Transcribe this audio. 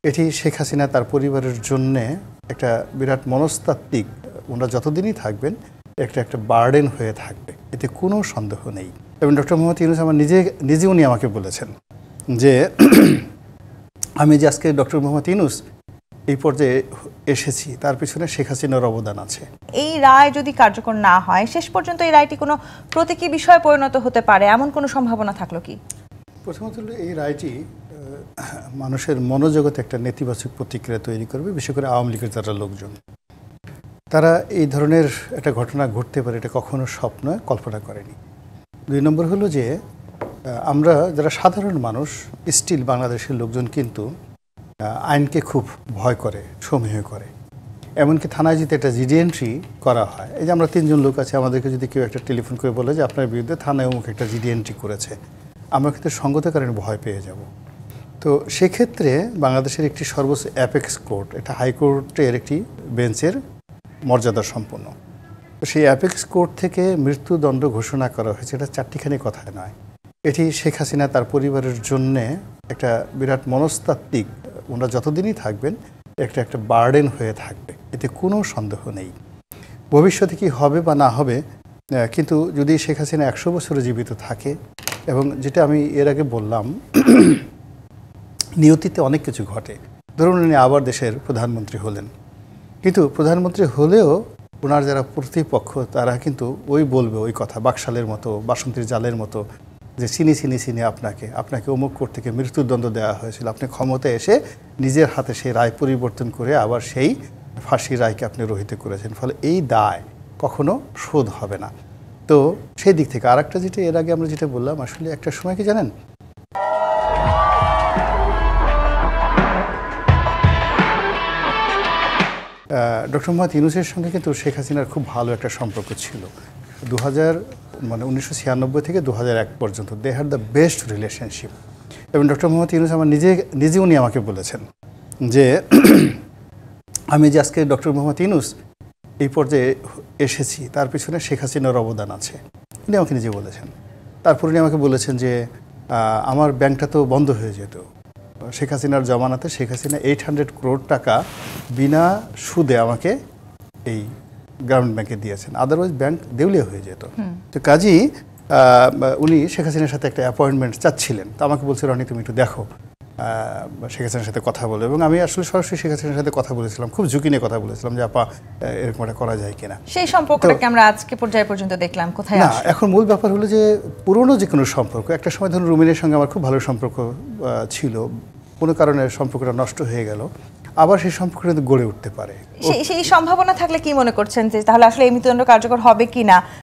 এটি শেখ হাসিনা তার পরিবারের জন্যে একটা বিরাট মনস্তাত্ত্বিক, ওনারা যতদিনই থাকবেন একটা বার্ডেন হয়ে থাকবে, এতে কোনো সন্দেহ নেই। এবং ডক্টর মোহাম্মদ ইউনূস আমার নিজে উনি আমাকে বলেছেন যে আমি যে আজকে ডক্টর মোহাম্মদ ইউনূস এই পর্যায়ে এসেছি তার পিছনে শেখ হাসিনার অবদান আছে। এই রায় যদি কার্যকর না হয়, শেষ পর্যন্ত এই রায়টি কোনো প্রতীকী বিষয়ে পরিণত হতে পারে, এমন কোনো সম্ভাবনা থাকলো কি? প্রথমত হলো এই রায়টি মানুষের মনোজগতে একটা নেতিবাচক প্রতিক্রিয়া তৈরি করবে, বিশেষ করে আওয়ামী লীগের যারা লোকজন, তারা এই ধরনের একটা ঘটনা ঘটতে পারে এটা কখনো স্বপ্নে কল্পনা করেনি। 2 নম্বর হলো যে আমরা যারা সাধারণ মানুষ, স্টিল বাংলাদেশের লোকজন কিন্তু আইনকে খুব ভয় করে, সমীহ করে। এমনকি থানায় যদি একটা জিডি এন্ট্রি করা হয়, এই যে আমরা 3 জন লোক আছে, আমাদেরকে যদি কেউ একটা টেলিফোন করে বলে যে আপনার বিরুদ্ধে থানায় অমুক একটা জিডি এন্ট্রি করেছে, আমরা কিন্তু সঙ্গত কারণে ভয় পেয়ে যাব। তো সেক্ষেত্রে বাংলাদেশের একটি সর্বোচ্চ অ্যাপেক্স কোর্ট, এটা হাইকোর্টের একটি বেঞ্চের মর্যাদা সম্পন্ন, তো সেই অ্যাপেক্স কোর্ট থেকে মৃত্যুদণ্ড ঘোষণা করা হয়েছে। এটা চারটিখানি কথায় নয়, এটি শেখ হাসিনা তার পরিবারের জন্যে একটা বিরাট মনস্তাত্ত্বিক, ওনারা যতদিনই থাকবেন একটা বার্ডেন হয়ে থাকবে, এতে কোনো সন্দেহ নেই। ভবিষ্যতে কি হবে বা না হবে, কিন্তু যদি শেখ হাসিনা 100 বছরে জীবিত থাকে, এবং যেটা আমি এর আগে বললাম নিয়তিতে অনেক কিছু ঘটে। ধরুন উনি আবার দেশের প্রধানমন্ত্রী হলেন, কিন্তু প্রধানমন্ত্রী হলেও ওনার যারা প্রতিপক্ষ তারা কিন্তু বলবে ওই কথা, বাকশালের মতো, বাসন্তীর জালের মতো, যে চিনি আপনাকে অমুক কোর্ট থেকে মৃত্যুদণ্ড দেওয়া হয়েছিল, আপনি ক্ষমতায় এসে নিজের হাতে সেই রায় পরিবর্তন করে আবার সেই ফাঁসির রায়কে আপনি রহিত করেছেন, ফলে এই দায় কখনো শোধ হবে না। তো সেই দিক থেকে আরেকটা যেটা এর আগে আমরা যেটা বললাম, আসলে একটা সময় কি জানেন, ডক্টর মোহাম্মদ ইউনূসের সঙ্গে কিন্তু শেখ হাসিনার খুব ভালো একটা সম্পর্ক ছিল। 1996 থেকে 2001 পর্যন্ত they had the best relationship. এবং ডক্টর মোহাম্মদ ইউনূস আমার নিজে উনি আমাকে বলেছেন যে আমি যে আজকে ডক্টর মোহাম্মদ ইউনূস এই পর্যায়ে এসেছি তার পিছনে শেখ হাসিনার অবদান আছে, উনি আমাকে নিজে বলেছেন। তারপর উনি আমাকে বলেছেন যে আমার ব্যাংকটা তো বন্ধ হয়ে যেত, শেখ হাসিনার জমানাতে শেখ হাসিনা 800 করোড় টাকা বিনা সুদে আমাকে এই গ্রামীণ ব্যাংকে দিয়েছেন, আদারওয়াইজ ব্যাংক দেউলিয়া হয়ে যেত। তো কাজী উনি শেখ হাসিনার সাথে একটা অ্যাপয়েন্টমেন্ট চাচ্ছিলেন, তো আমাকে বলছিল রানি তুমি একটু দেখো শেখ হাসিনার সাথে কথা বলো। এবং আমি আসলে সরাসরি শেখ হাসিনার সাথে কথা বলেছিলাম, খুব ঝুঁকি নিয়ে কথা বলেছিলাম যে আপা এরকম একটা করা যায় কিনা। সেই সম্পর্কটাকে আমরা আজকে পর্যায় পর্যন্ত দেখলাম কোথায় না, এখন মূল ব্যাপার হলো যে পুরনো যে কোনো সম্পর্ক, একটা সময় ধরুন রুমিনের সঙ্গে আমার খুব ভালো সম্পর্ক ছিল, কোনো কারণে সম্পর্কটা নষ্ট হয়ে গেল, আবার সেই সম্পর্কটা কিন্তু গড়ে উঠতে পারে। সেই সম্ভাবনা থাকলে কি মনে করছেন যে তাহলে আসলে এই মৃত্যুদণ্ড কার্যকর হবে কি না,